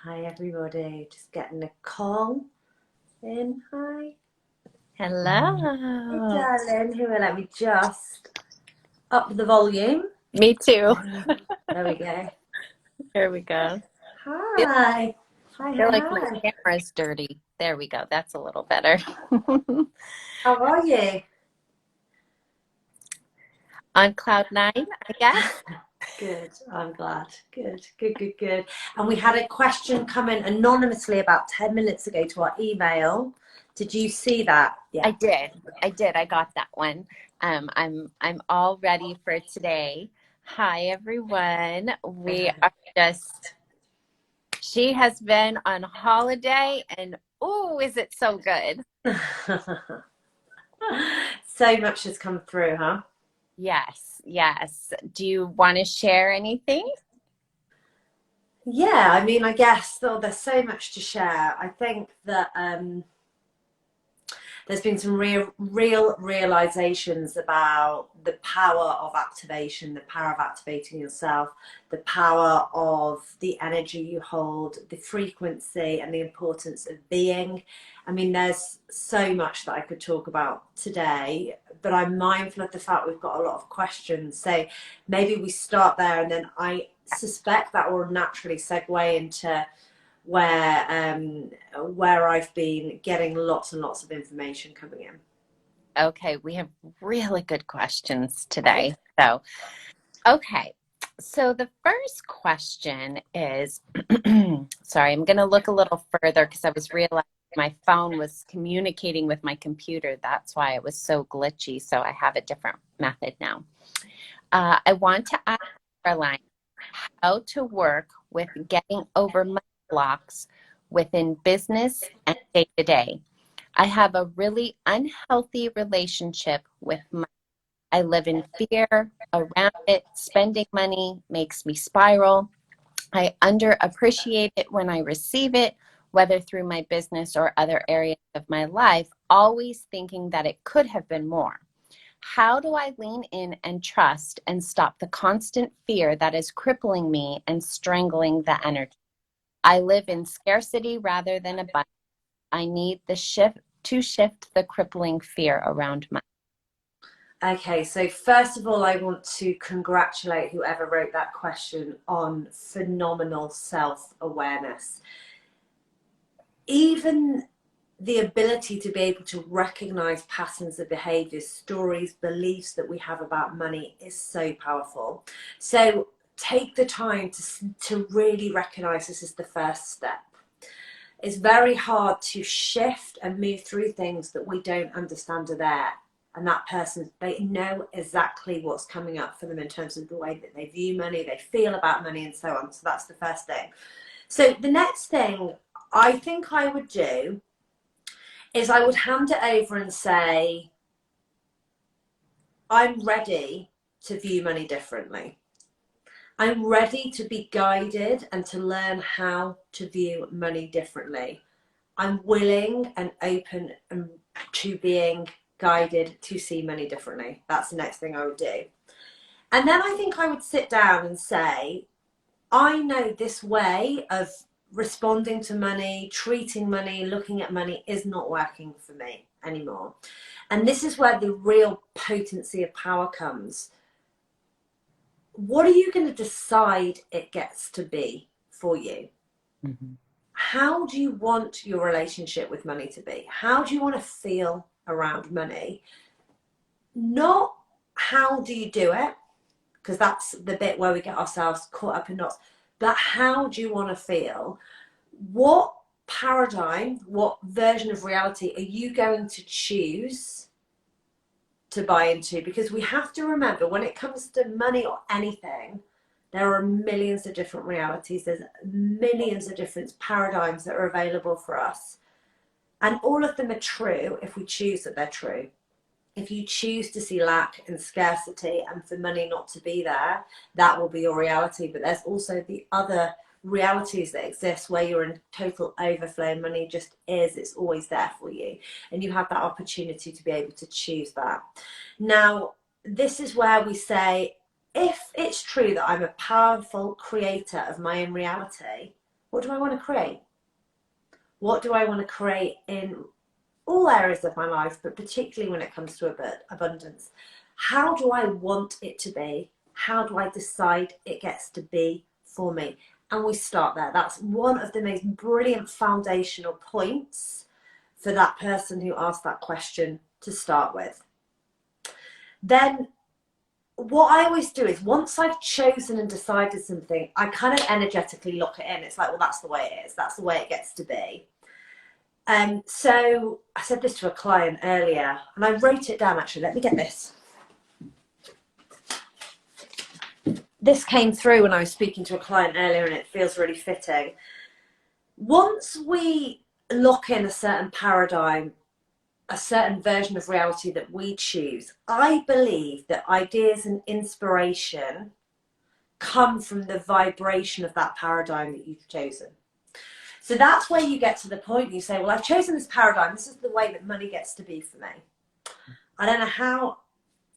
Hi everybody, just getting a call in. Hi. Hey Hello. darling, here, let me just up the volume. Me too. There we go. Here we go. Feel, Hi. Hi, feel hi, like my hi. camera's dirty. There we go. That's a little better. How are you? On cloud nine, I guess. Good, I'm glad. Good, good, good, good. And we had a question come in anonymously about 10 minutes ago to our email. Did you see that? I Yeah. did. I did. I got that one. I'm all ready for today. Hi everyone. We are just she has been on holiday and oh, is it so good? So much has come through, huh? Yes, yes. Do you want to share anything? Yeah, I mean, I guess there's so much to share. I think that there's been some real realizations about the power of activation, the power of activating yourself, the power of the energy you hold, the frequency, and the importance of being. I mean, there's so much that I could talk about today, but I'm mindful of the fact we've got a lot of questions. So maybe we start there, and then I suspect that will naturally segue into where I've been getting lots and lots of information coming in. Okay, we have really good questions today. So, okay. So the first question is, sorry, I'm going to look a little further because I was realizing my phone was communicating with my computer. That's why it was so glitchy. So I have a different method now. I want to ask Caroline how to work with getting over money blocks within business and day to day. I have a really unhealthy relationship with money. I live in fear around it. Spending money makes me spiral. I underappreciate it when I receive it, whether through my business or other areas of my life, always thinking that it could have been more. How do I lean in and trust and stop the constant fear that is crippling me and strangling the energy? I live in scarcity rather than abundance. I need to shift the crippling fear around money. Okay, so first of all, I want to congratulate whoever wrote that question on phenomenal self-awareness. Even the ability to be able to recognize patterns of behaviors, stories, beliefs that we have about money is so powerful. So take the time to really recognize this is the first step. It's very hard to shift and move through things that we don't understand are there. And that person, they know exactly what's coming up for them in terms of the way that they view money, they feel about money, and so on. So that's the first thing. So the next thing I think I would do is I would hand it over and say, I'm ready to view money differently. I'm ready to be guided and to learn how to view money differently. I'm willing and open to being guided to see money differently. That's the next thing I would do. And then I think I would sit down and say, I know this way of responding to money, treating money, looking at money is not working for me anymore. And this is where the real potency of power comes. What are you going to decide it gets to be for you? Mm-hmm. How do you want your relationship with money to be? How do you want to feel around money? Not how do you do it, because that's the bit where we get ourselves caught up in knots, but how do you want to feel? What paradigm, what version of reality are you going to choose to buy into? Because we have to remember when it comes to money or anything, there are millions of different realities. There's millions of different paradigms that are available for us. And all of them are true if we choose that they're true. If you choose to see lack and scarcity and for money not to be there, that will be your reality. But there's also the other realities that exist where you're in total overflow. Money just is, it's always there for you. And you have that opportunity to be able to choose that. Now, this is where we say, if it's true that I'm a powerful creator of my own reality, What do I want to create? What do I want to create in all areas of my life, but particularly when it comes to abundance? How do I want it to be? How do I decide it gets to be for me? And we start there. That's one of the most brilliant foundational points for that person who asked that question to start with. Then what I always do is, once I've chosen and decided something, I kind of energetically lock it in. It's like, well, that's the way it is. That's the way it gets to be. So I said this to a client earlier, and I wrote it down actually. Let me get this. This came through when I was speaking to a client earlier, and it feels really fitting. Once we lock in a certain paradigm, a certain version of reality that we choose, I believe that ideas and inspiration come from the vibration of that paradigm that you've chosen. So that's where you get to the point you say, well, I've chosen this paradigm. This is the way that money gets to be for me. I don't know how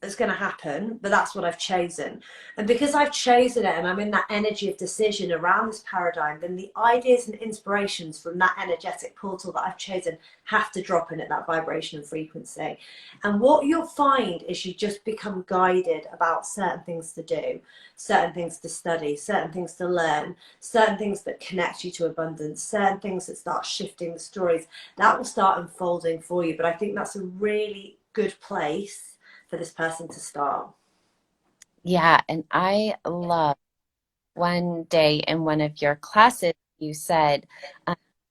it's going to happen, but that's what I've chosen. And because I've chosen it and I'm in that energy of decision around this paradigm, then the ideas and inspirations from that energetic portal that I've chosen have to drop in at that vibration and frequency. And what you'll find is you just become guided about certain things to do, certain things to study, certain things to learn, certain things that connect you to abundance, certain things that start shifting the stories. That will start unfolding for you. But I think that's a really good place for this person to start. Yeah, and I love one day in one of your classes, you said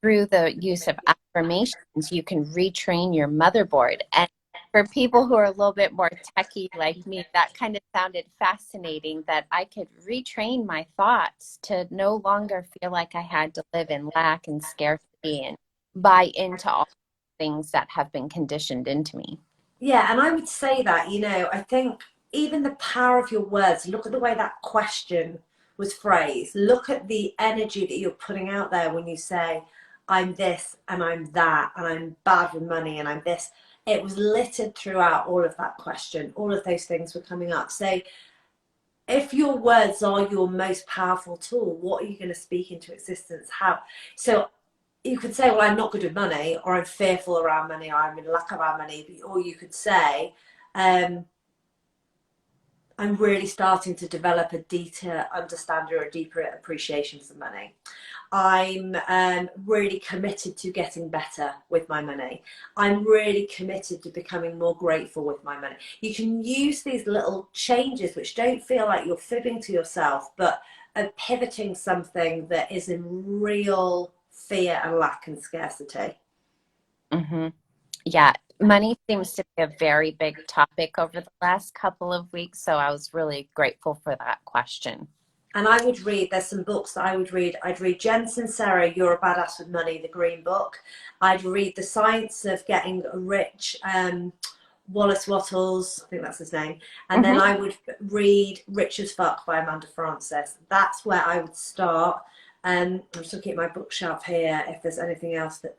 through the use of affirmations, you can retrain your motherboard. And for people who are a little bit more techie like me, that kind of sounded fascinating, that I could retrain my thoughts to no longer feel like I had to live in lack and scarcity and buy into all things that have been conditioned into me. Yeah, and I would say that, I think even the power of your words, look at the way that question was phrased. Look at the energy that you're putting out there when you say, I'm this and I'm that and I'm bad with money and I'm this. It was littered throughout all of that question. All of those things were coming up. So if your words are your most powerful tool, what are you going to speak into existence? How? So you could say, well, I'm not good with money, or I'm fearful around money, or I'm in lack around money. Or you could say, I'm really starting to develop a deeper understanding or a deeper appreciation for money. I'm really committed to getting better with my money. I'm really committed to becoming more grateful with my money. You can use these little changes which don't feel like you're fibbing to yourself, but are pivoting something that is in real fear and lack and scarcity. Mm-hmm. Yeah, money seems to be a very big topic over the last couple of weeks, so I was really grateful for that question. And I would read, there's some books that I would read. I'd read Jen Sincero, You're a Badass with Money, the Green Book. I'd read The Science of Getting Rich, Wallace Wattles, I think that's his name. And then I would read Rich as Fuck by Amanda Frances. That's where I would start. I'm just looking at my bookshelf here, if there's anything else that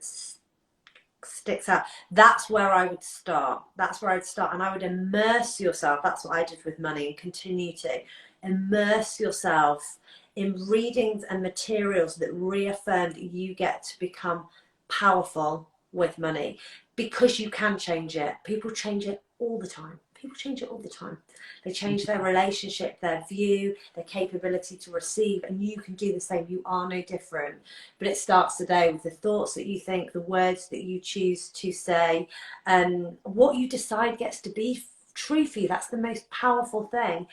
sticks out. That's where I would start. That's where I'd start. And I would immerse yourself. That's what I did with money and continue to immerse yourself in readings and materials that reaffirm that you get to become powerful with money, because you can change it. People change it all the time. People change it all the time. They change their relationship, their view, their capability to receive, and you can do the same. You are no different. But it starts today with the thoughts that you think, the words that you choose to say, and what you decide gets to be true for you. That's the most powerful thing.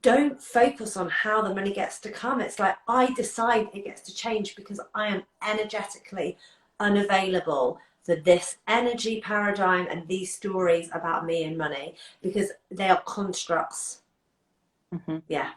Don't focus on how the money gets to come. It's like, I decide it gets to change because I am energetically unavailable for this energy paradigm and these stories about me and money, because they are constructs. Yeah.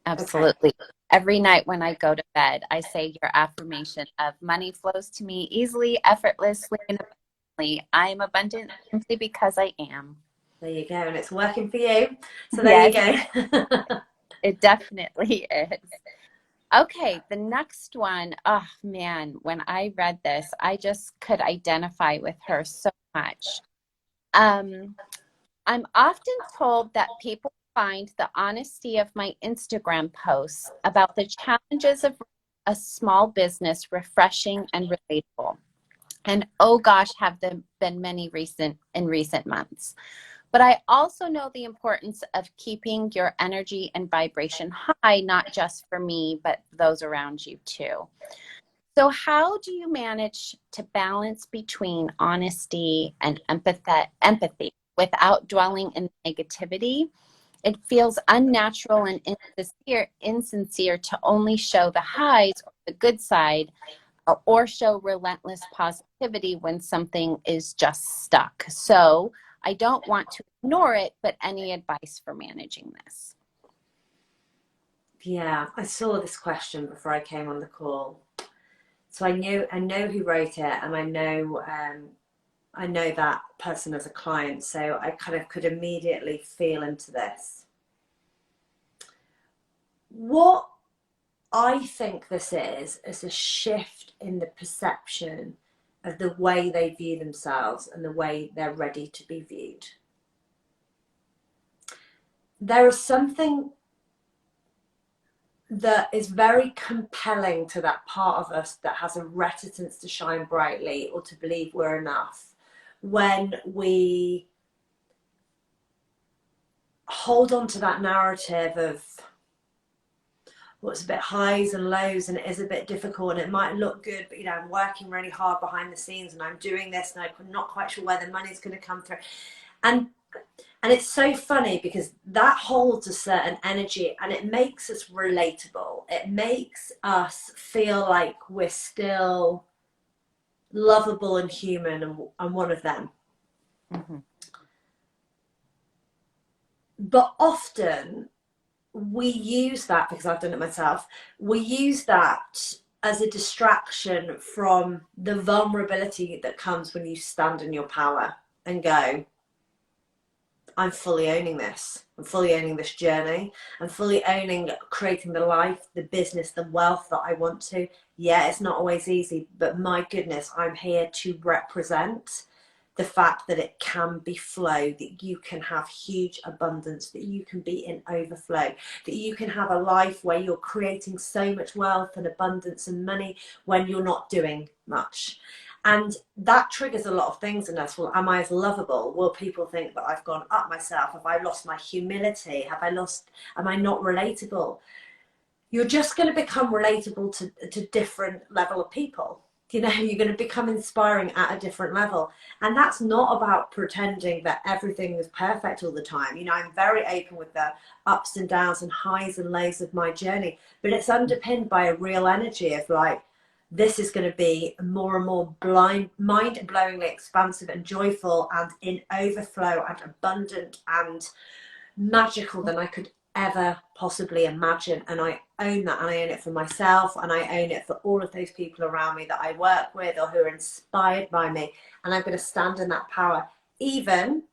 Absolutely. Okay. Every night when I go to bed, I say your affirmation of money flows to me easily, effortlessly, and abundantly. I am abundant simply because I am. There you go. And it's working for you. So there yes, you go. It definitely is. Okay, the next one, oh man, when I read this, I just could identify with her so much. I'm often told that people find the honesty of my Instagram posts about the challenges of a small business refreshing and relatable? And oh gosh, have there been many in recent months. But I also know the importance of keeping your energy and vibration high, not just for me, but those around you too. So how do you manage to balance between honesty and empathy without dwelling in negativity? It feels unnatural and insincere to only show the highs or the good side, or show relentless positivity when something is just stuck. So I don't want to ignore it, but any advice for managing this? Yeah, I saw this question before I came on the call. So I know who wrote it, and I know that person as a client, so I kind of could immediately feel into this. What I think this is a shift in the perception of the way they view themselves and the way they're ready to be viewed. There is something that is very compelling to that part of us that has a reticence to shine brightly or to believe we're enough, when we hold on to that narrative of what's a bit highs and lows, and it is a bit difficult and it might look good, but I'm working really hard behind the scenes and I'm doing this and I'm not quite sure where the money's going to come through. And it's so funny because that holds a certain energy and it makes us relatable. It makes us feel like we're still lovable and human and one of them. Mm-hmm. But often we use that, because I've done it myself, we use that as a distraction from the vulnerability that comes when you stand in your power and go, I'm fully owning this. I'm fully owning this journey. I'm fully owning creating the life, the business, the wealth that I want to. Yeah, it's not always easy, but my goodness, I'm here to represent the fact that it can be flow, that you can have huge abundance, that you can be in overflow, that you can have a life where you're creating so much wealth and abundance and money when you're not doing much. And that triggers a lot of things in us. Well, am I as lovable? Will people think that I've gone up myself? Have I lost my humility? Am I not relatable? You're just going to become relatable to different level of people. You're going to become inspiring at a different level. And that's not about pretending that everything is perfect all the time. I'm very open with the ups and downs and highs and lows of my journey, but it's underpinned by a real energy of like, this is going to be more and more mind-blowingly expansive and joyful and in overflow and abundant and magical than I could ever possibly imagine. And I own that, and I own it for myself, and I own it for all of those people around me that I work with or who are inspired by me. And I'm going to stand in that power, even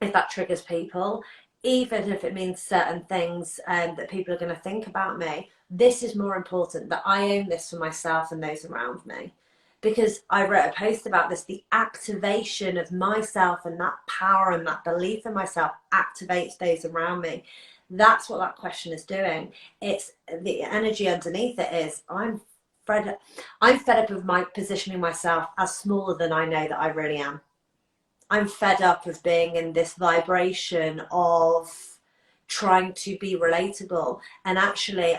if that triggers people, even if it means certain things that people are going to think about me. This is more important, that I own this for myself and those around me. Because I wrote a post about this, the activation of myself and that power and that belief in myself activates those around me. That's what that question is doing. It's the energy underneath it is, I'm fed up of my positioning myself as smaller than I know that I really am. I'm fed up of being in this vibration of trying to be relatable. And actually,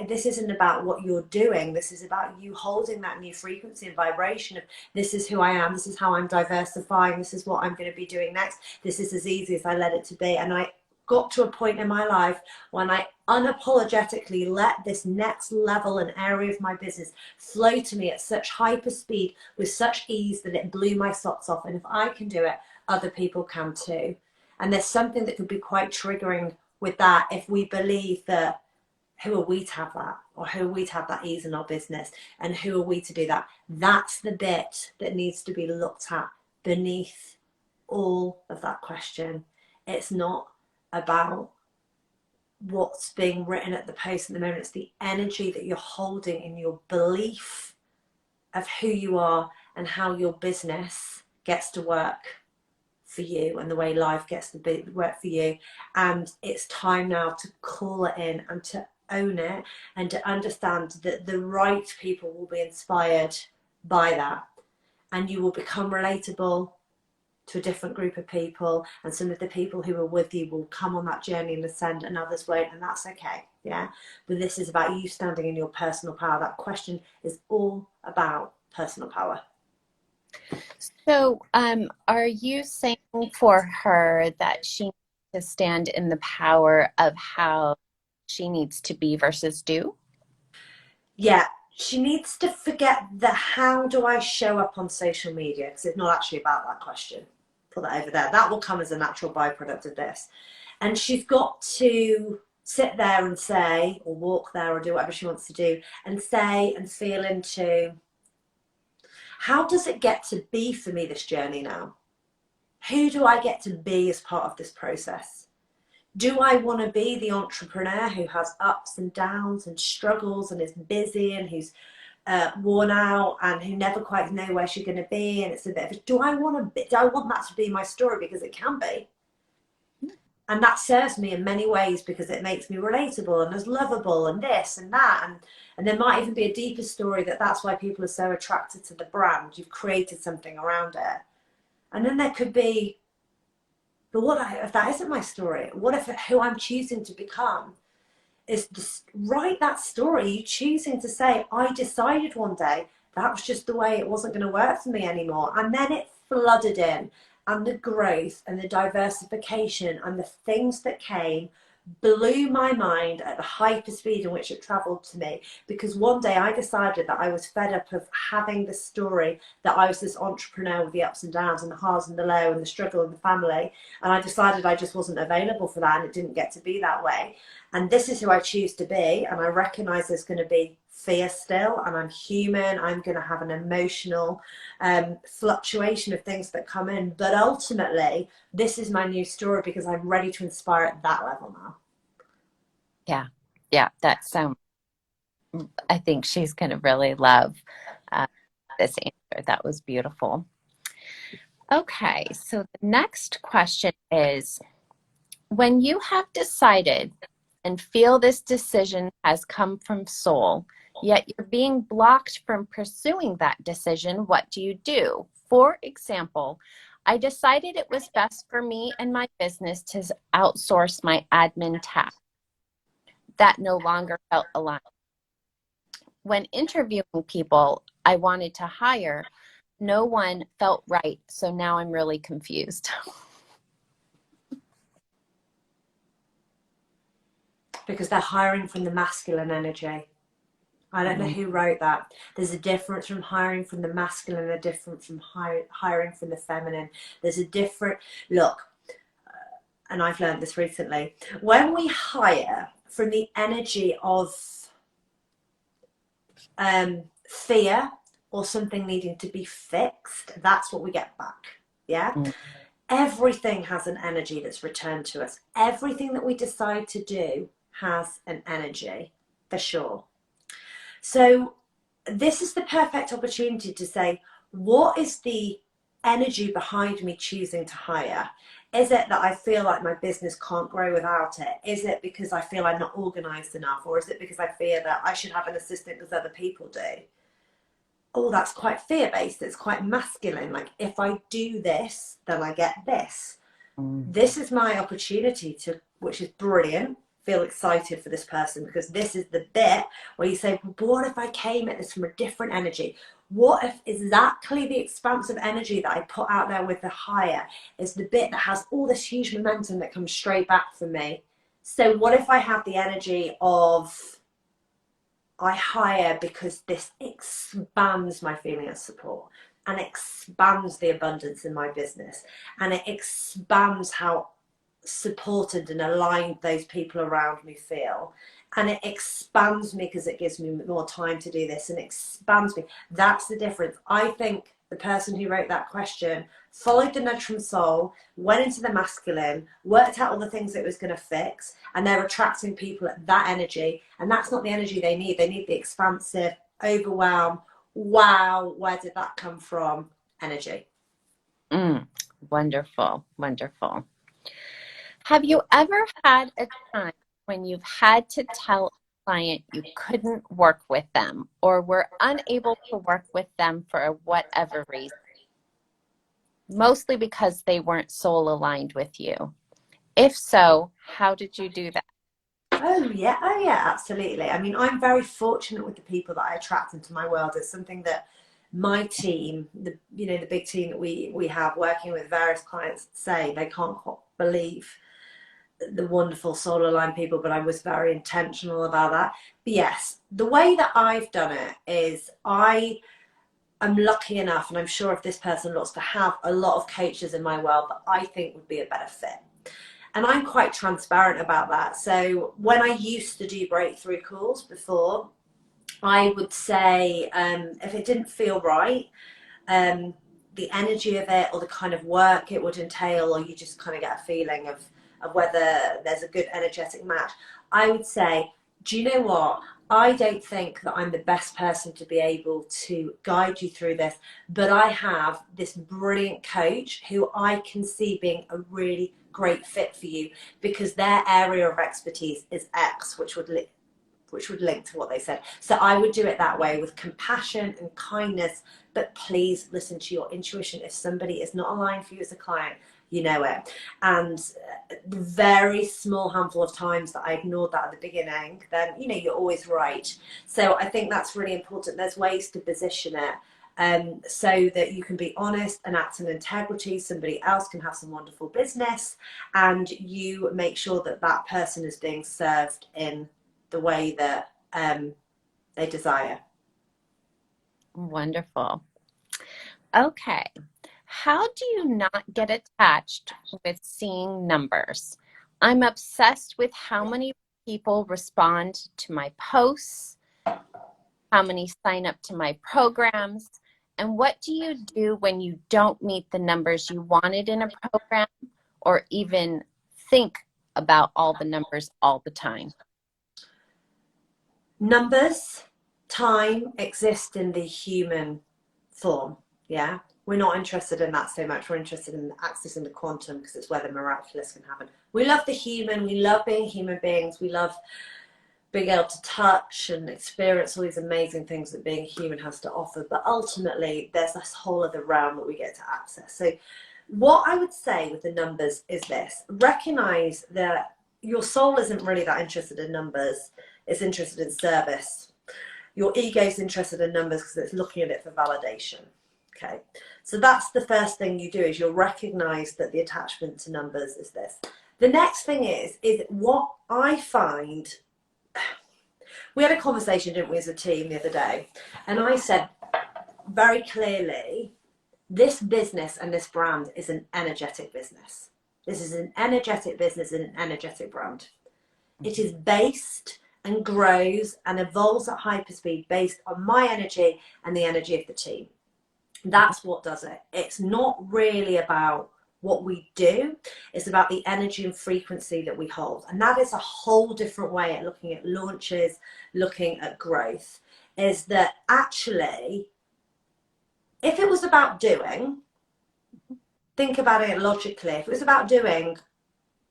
this isn't about what you're doing. This is about you holding that new frequency and vibration of, this is who I am. This is how I'm diversifying. This is what I'm going to be doing next. This is as easy as I let it to be. And I got to a point in my life when I unapologetically let this next level and area of my business flow to me at such hyper speed with such ease that it blew my socks off. And if I can do it, other people can too. And there's something that could be quite triggering with that if we believe that, who are we to have that? Or who are we to have that ease in our business? And who are we to do that? That's the bit that needs to be looked at beneath all of that question. It's not about what's being written at the post at the moment. It's the energy that you're holding in your belief of who you are and how your business gets to work for you and the way life gets to work for you. And it's time now to call it in and to own it, and to understand that the right people will be inspired by that, and you will become relatable to a different group of people, and some of the people who are with you will come on that journey and ascend and others won't, and that's okay. Yeah, but this is about you standing in your personal power. That question is all about personal power. So, are you saying for her that she needs to stand in the power of how she needs to be versus do? Yeah, she needs to forget the how do I show up on social media, because it's not actually about that question. Put that over there. That will come as a natural byproduct of this. And she's got to sit there and say, or walk there, or do whatever she wants to do, and say and feel into, how does it get to be for me, this journey now? Who do I get to be as part of this process? Do I want to be the entrepreneur who has ups and downs and struggles and is busy and who's worn out and who never quite know where she's going to be? And it's a bit of, do I want that to be my story? Because it can be. And that serves me in many ways, because it makes me relatable and as lovable and this and that. And there might even be a deeper story that's why people are so attracted to the brand. You've created something around it. And then there could be, but what if that isn't my story? What if who I'm choosing to become is write that story? You choosing to say, I decided one day that was just the way, it wasn't going to work for me anymore. And then it flooded in, and the growth and the diversification and the things that came blew my mind at the hyper speed in which it traveled to me. Because one day I decided that I was fed up of having the story that I was this entrepreneur with the ups and downs and the highs and the low and the struggle in the family, and I decided I just wasn't available for that, and it didn't get to be that way. And this is who I choose to be, and I recognize there's going to be fear still, and I'm human. I'm going to have an emotional fluctuation of things that come in, but ultimately this is my new story, because I'm ready to inspire at that level now. Yeah, that's I think she's going to really love this answer. That was beautiful. Okay, so the next question is, when you have decided and feel this decision has come from soul, yet you're being blocked from pursuing that decision, what do you do? For example, I decided it was best for me and my business to outsource my admin tasks. That no longer felt aligned. When interviewing people I wanted to hire, no one felt right, so now I'm really confused. Because they're hiring from the masculine energy. I don't know who wrote that. There's a difference from hiring from the masculine, a difference from hiring from the feminine. There's a different look, and I've learned this recently. When we hire from the energy of fear or something needing to be fixed, that's what we get back. Yeah. Everything has an energy that's returned to us. Everything that we decide to do has an energy, for sure. So this is the perfect opportunity to say, what is the energy behind me choosing to hire? Is it that I feel like my business can't grow without it? Is it because I feel I'm not organized enough? Or is it because I fear that I should have an assistant because other people do? Oh, that's quite fear-based. It's quite masculine. Like, if I do this, then I get this. This is my opportunity to, which is brilliant, feel excited for this person, because this is the bit where you say, but what if I came at this from a different energy? What if exactly the expansive energy that I put out there with the hire is the bit that has all this huge momentum that comes straight back from me? So what if I have the energy of, I hire because this expands my feeling of support, and expands the abundance in my business, and it expands how supported and aligned those people around me feel, and it expands me because it gives me more time to do this and expands me. That's the difference. I think the person who wrote that question followed the nudge from soul, went into the masculine, worked out all the things it was going to fix, and they're attracting people at that energy. And that's not the energy they need. They need the expansive, overwhelm, wow, where did that come from energy. Wonderful, wonderful. Have you ever had a time when you've had to tell client you couldn't work with them or were unable to work with them for whatever reason, mostly because they weren't soul aligned with you? If so, how did you do that? Oh yeah, absolutely. I mean, I'm very fortunate with the people that I attract into my world. It's something that my team, the big team that we have working with various clients, say they can't believe the wonderful soul aligned people, but I was very intentional about that. But yes, the way that I've done it is I'm lucky enough, and I'm sure if this person looks, to have a lot of coaches in my world that I think would be a better fit. And I'm quite transparent about that. So when I used to do breakthrough calls before, I would say if it didn't feel right, the energy of it or the kind of work it would entail, or you just kind of get a feeling of whether there's a good energetic match, I would say, do you know what? I don't think that I'm the best person to be able to guide you through this, but I have this brilliant coach who I can see being a really great fit for you because their area of expertise is X, which would link to what they said. So I would do it that way, with compassion and kindness, but please listen to your intuition. If somebody is not aligned for you as a client, you know it. And the very small handful of times that I ignored that at the beginning, then you're always right. So I think that's really important. There's ways to position it so that you can be honest and act in integrity. Somebody else can have some wonderful business, and you make sure that that person is being served in the way that they desire. Wonderful. Okay. How do you not get attached with seeing numbers? I'm obsessed with how many people respond to my posts, how many sign up to my programs, and what do you do when you don't meet the numbers you wanted in a program, or even think about all the numbers all the time? Numbers, time exist in the human form. Yeah, we're not interested in that so much. We're interested in accessing the quantum because it's where the miraculous can happen. We love the human. We love being human beings. We love being able to touch and experience all these amazing things that being human has to offer. But ultimately, there's this whole other realm that we get to access. So what I would say with the numbers is this: recognize that your soul isn't really that interested in numbers. It's interested in service. Your ego is interested in numbers because it's looking at it for validation. Okay, so that's the first thing you do, is you'll recognize that the attachment to numbers is this. The next thing is what I find. We had a conversation, didn't we, as a team the other day, and I said very clearly, this business and this brand is an energetic business. This is an energetic business and an energetic brand. It is based and grows and evolves at hyperspeed based on my energy and the energy of the team. That's what does it. It's not really about what we do. It's about the energy and frequency that we hold. And that is a whole different way at looking at launches, looking at growth, is that actually, if it was about doing, think about it logically. If it was about doing,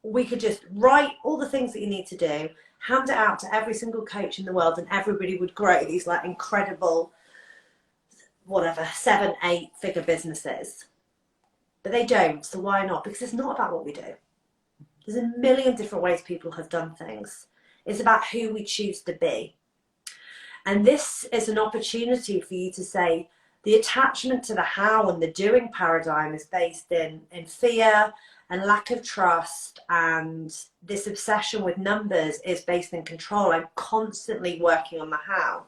we could just write all the things that you need to do, hand it out to every single coach in the world, and everybody would grow these like incredible, whatever, 7, 8 figure businesses. But they don't. So why not? Because it's not about what we do. There's a million different ways people have done things. It's about who we choose to be. And this is an opportunity for you to say, the attachment to the how and the doing paradigm is based in fear and lack of trust, and this obsession with numbers is based in control. I'm constantly working on the how.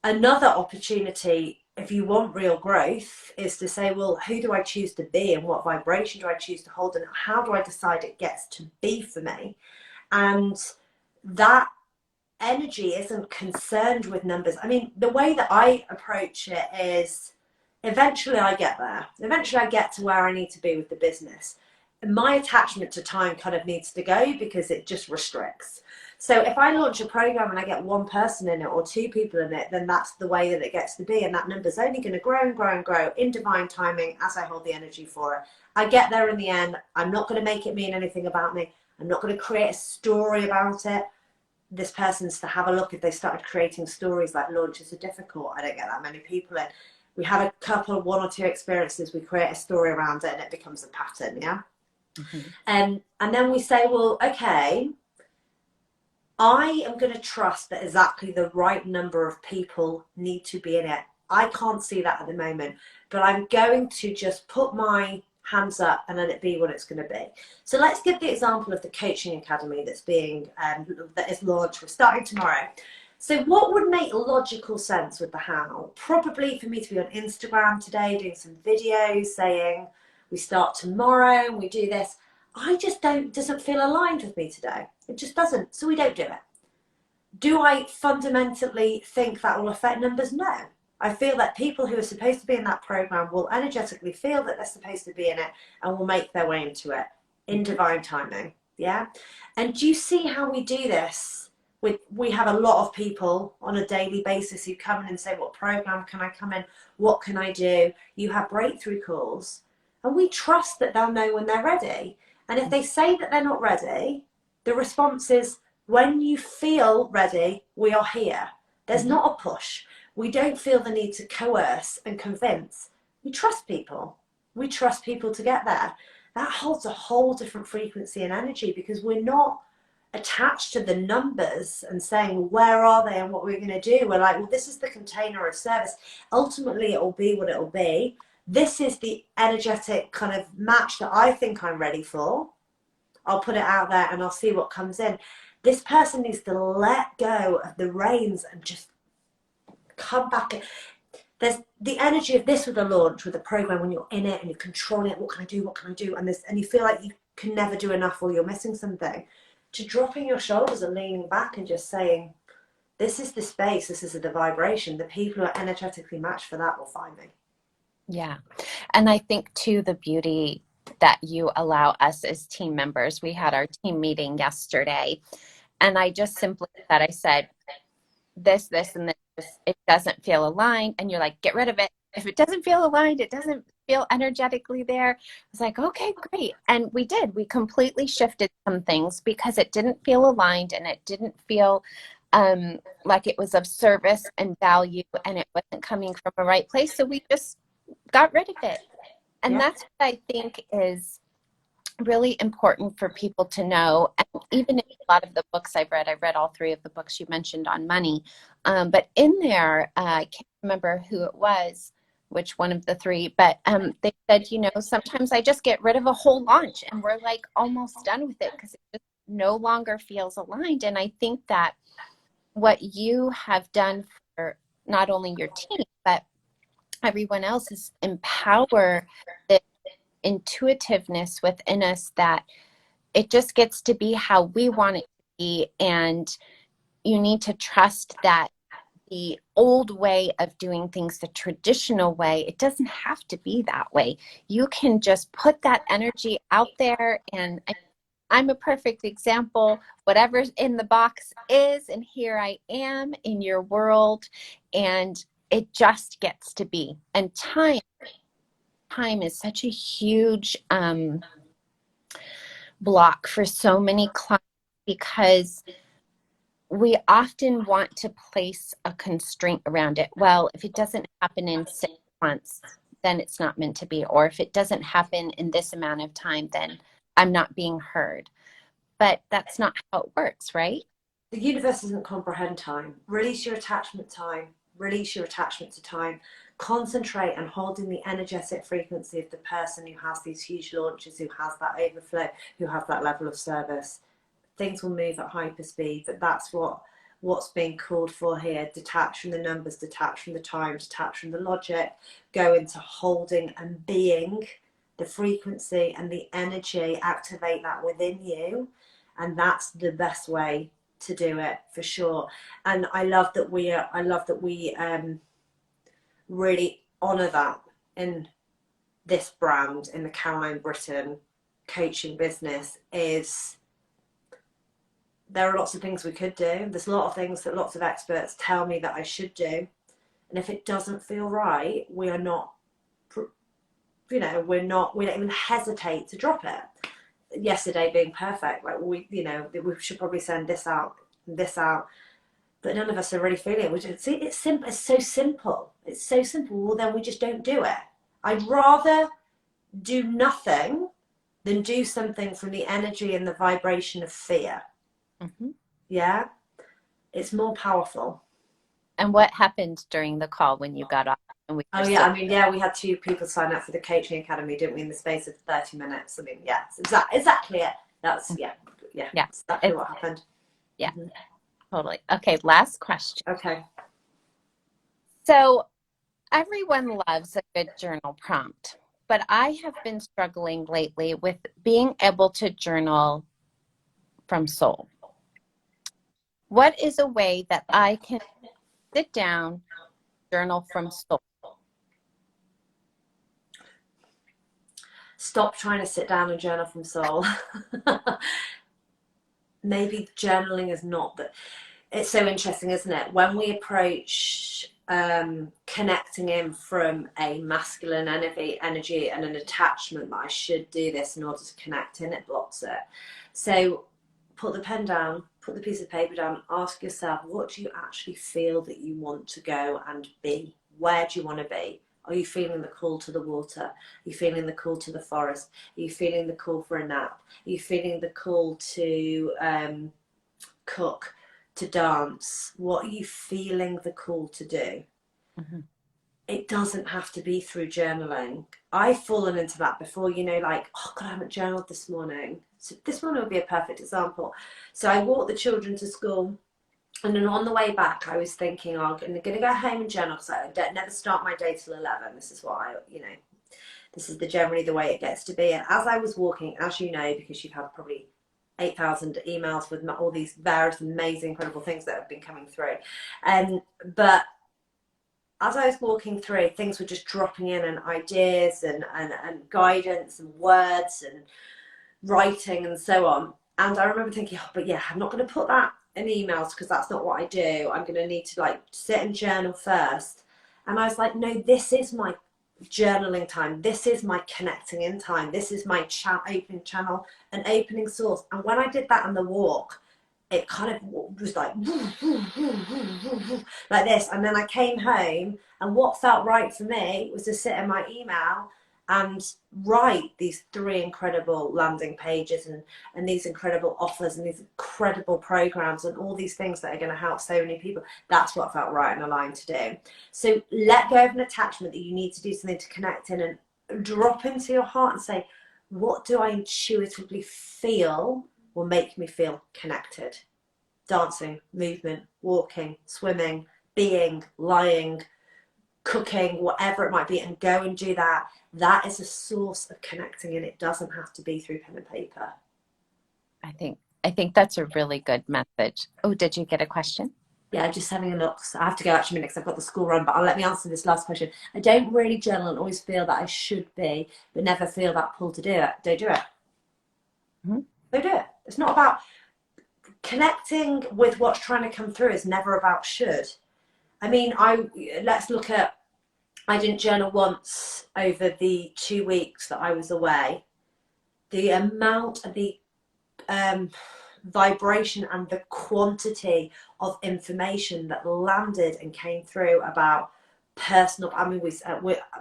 Another opportunity, if you want real growth, is to say, well, who do I choose to be, and what vibration do I choose to hold, and how do I decide it gets to be for me? And that energy isn't concerned with numbers. I mean, the way that I approach it is, eventually I get there. Eventually I get to where I need to be with the business. My attachment to time kind of needs to go because it just restricts. So if I launch a program and I get one person in it or 2 people in it, then that's the way that it gets to be. And that number's only going to grow and grow and grow in divine timing as I hold the energy for it. I get there in the end. I'm not going to make it mean anything about me. I'm not going to create a story about it. this person's to have a look if they started creating stories like launches are difficult. I don't get that many people in. We have a couple, one or two experiences, we create a story around it and it becomes a pattern, yeah? Mhm. And then we say, well, okay, I am going to trust that exactly the right number of people need to be in it. I can't see that at the moment, but I'm going to just put my hands up and let it be what it's going to be. So let's give the example of the coaching academy that's being that is launched. We're starting tomorrow. So what would make logical sense with the how? Probably for me to be on Instagram today doing some videos saying we start tomorrow and we do this. I just doesn't feel aligned with me today. It just doesn't. So we don't do it. Do I fundamentally think that will affect numbers? No. I feel that people who are supposed to be in that program will energetically feel that they're supposed to be in it and will make their way into it in divine timing. Yeah. And do you see how we do this? We have a lot of people on a daily basis who come in and say, what program can I come in? What can I do? You have breakthrough calls and we trust that they'll know when they're ready. And if they say that they're not ready, the response is, when you feel ready, we are here. There's not a push. We don't feel the need to coerce and convince. We trust people. We trust people to get there. That holds a whole different frequency and energy because we're not attached to the numbers and saying, well, where are they and what we're going to do. We're like, well, this is the container of service. Ultimately, it will be what it will be. This is the energetic kind of match that I think I'm ready for. I'll put it out there and I'll see what comes in. This person needs to let go of the reins and just come back. There's the energy of this with a launch, with a program, when you're in it and you're controlling it. What can I do? What can I do? And you feel like you can never do enough or you're missing something. To dropping your shoulders and leaning back and just saying, this is the space, this is the vibration. The people who are energetically matched for that will find me. Yeah. And I think too, the beauty that you allow us as team members, we had our team meeting yesterday, and I just simply said, I said, this, and this, it doesn't feel aligned. And you're like, get rid of it. If it doesn't feel aligned, it doesn't feel energetically there. I was like, okay, great. And we did. We completely shifted some things because it didn't feel aligned and it didn't feel like it was of service and value and it wasn't coming from a right place. So we just got rid of it. And Yeah. that's what I think is really important for people to know. And even in a lot of the books I've read all three of the books you mentioned on money. But in there, I can't remember who it was, which one of the three, but they said, sometimes I just get rid of a whole launch and we're like almost done with it because it just no longer feels aligned. And I think that what you have done for not only your team, but everyone else is empower the intuitiveness within us that it just gets to be how we want it to be. And you need to trust that the old way of doing things, the traditional way, it doesn't have to be that way. You can just put that energy out there. And I'm a perfect example. Whatever's in the box is, and here I am in your world. And it just gets to be. And time is such a huge block for so many clients because we often want to place a constraint around it. Well, if it doesn't happen in 6 months, then it's not meant to be. Or if it doesn't happen in this amount of time, then I'm not being heard. But that's not how it works, right? The universe doesn't comprehend time. Release your attachment time. Release your attachment to time. Concentrate on holding the energetic frequency of the person who has these huge launches, who has that overflow, who have that level of service. Things will move at hyper speed, but that's what's being called for here. Detach from the numbers, detach from the time, detach from the logic, go into holding and being the frequency and the energy, activate that within you. And that's the best way to do it, for sure. And I love that we really honor that in this brand, in the Caroline Britton coaching business. Is there are lots of things we could do. There's a lot of things that lots of experts tell me that I should do. And if it doesn't feel right, we are not, we don't even hesitate to drop it. Yesterday being perfect, like we should probably send this out this out, but none of us are really feeling it. It's simple. It's so simple. It's so simple. Well, then we just don't do it. I'd rather do nothing than do something from the energy and the vibration of fear. Mm-hmm. Yeah, it's more powerful. And what happened during the call when you got off? And we Oh yeah, I mean, yeah, we had 2 people sign up for the coaching academy, didn't we, in the space of 30 minutes? I mean, yeah, exactly it. That's yeah, exactly what happened. Yeah, totally. Okay, last question. Okay. So everyone loves a good journal prompt, but I have been struggling lately with being able to journal from soul. What is a way that I can sit down, journal from soul? Stop trying to sit down and journal from soul. Maybe journaling is not that. It's so interesting, isn't it? When we approach connecting in from a masculine energy and an attachment that I should do this in order to connect in, it blocks it. So put the pen down, put the piece of paper down, ask yourself, what do you actually feel that you want to go and be? Where do you want to be? Are you feeling the call to the water? Are you feeling the call to the forest? Are you feeling the call for a nap? Are you feeling the call to cook, to dance? What are you feeling the call to do? Mm-hmm. It doesn't have to be through journaling. I've fallen into that before, like, oh God, I haven't journaled this morning. So this morning would be a perfect example. So I walked the children to school, and then on the way back, I was thinking, I'm going to go home and journal because I never start my day till 11. This is what this is generally the way it gets to be. And as I was walking, as you know, because you've had probably 8,000 emails with all these various amazing, incredible things that have been coming through. But as I was walking through, things were just dropping in, and ideas and guidance and words and writing and so on. And I remember thinking, oh, but yeah, I'm not going to put that in emails because that's not what I do. I'm going to need to sit and journal first. And I was like, no, this is my journaling time. This is my connecting in time. This is my opening channel and opening source. And when I did that on the walk, it kind of was like this. And then I came home, and what felt right for me was to sit in my email and write these 3 incredible landing pages and these incredible offers and these incredible programs and all these things that are going to help so many people. That's what felt right and aligned to do. So let go of an attachment that you need to do something to connect in, and drop into your heart and say, what do I intuitively feel will make me feel connected? Dancing, movement, walking, swimming, being, lying, cooking, whatever it might be, and go and do that. That is a source of connecting, and it doesn't have to be through pen and paper. I think that's a really good message. Oh, did you get a question? Yeah, just having a look. So I have to go actually because I've got the school run, but let me answer this last question. I don't really journal and always feel that I should be, but never feel that pull to do it. Don't do it. Mm-hmm. Don't do it. It's not about connecting with what's trying to come through. Is never about should. I mean, let's look at, I didn't journal once over the 2 weeks that I was away. The amount of the vibration and the quantity of information that landed and came through about personal, I mean, we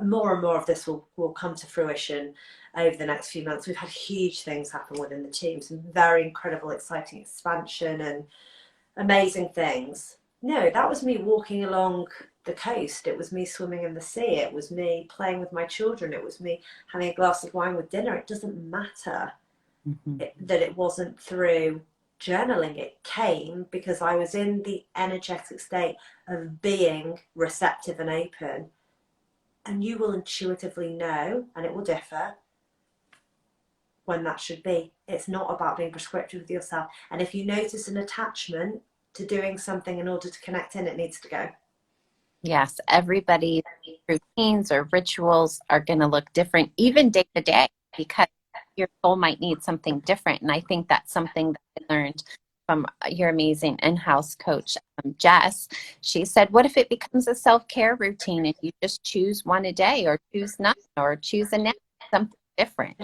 more and more of this will come to fruition over the next few months. We've had huge things happen within the team, some very incredible, exciting expansion and amazing things. No, that was me walking along the coast. It was me swimming in the sea. It was me playing with my children. It was me having a glass of wine with dinner. It doesn't matter that it wasn't through journaling. It came because I was in the energetic state of being receptive and open. And you will intuitively know, and it will differ, when that should be. It's not about being prescriptive with yourself. And if you notice an attachment to doing something in order to connect in, it needs to go. Yes, everybody's routines or rituals are going to look different, even day to day, because your soul might need something different. And I think that's something that I learned from your amazing in-house coach, Jess. She said, what if it becomes a self-care routine and you just choose one a day, or choose none, or choose a nap, something different?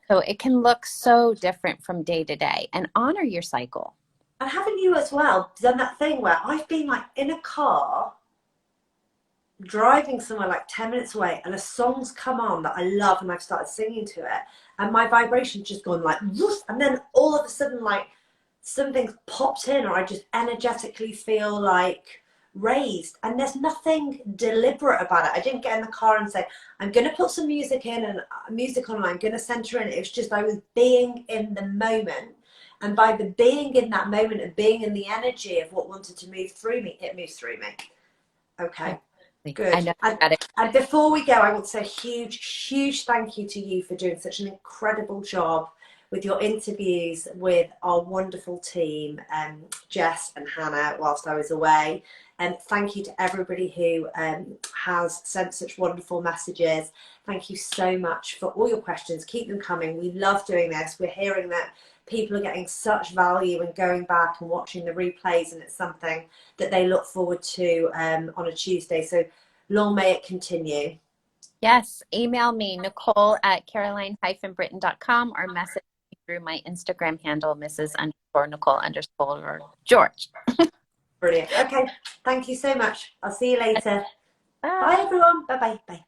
So it can look so different from day to day, and honor your cycle. And haven't you as well done that thing where I've been like in a car driving somewhere like 10 minutes away and a song's come on that I love and I've started singing to it and my vibration's just gone like woof, and then all of a sudden like something's popped in or I just energetically feel like raised, and there's nothing deliberate about it. I didn't get in the car and say I'm going to put some music in and music on and I'm going to center in. It was just I was being in the moment, and by the being in that moment and being in the energy of what wanted to move through me, it moves through me. Okay. Good. I know that And before we go, I want to say a huge, huge thank you to you for doing such an incredible job with your interviews with our wonderful team, Jess and Hannah, whilst I was away. And thank you to everybody who has sent such wonderful messages. Thank you so much for all your questions. Keep them coming. We love doing this. We're hearing that people are getting such value and going back and watching the replays, and it's something that they look forward to on a Tuesday. So long may it continue. Yes, email me, Nicole@caroline-britton.com, or message me through my Instagram handle, Mrs._Nicole_George. Brilliant. Okay, thank you so much. I'll see you later. Bye. Bye everyone. Bye bye. Bye.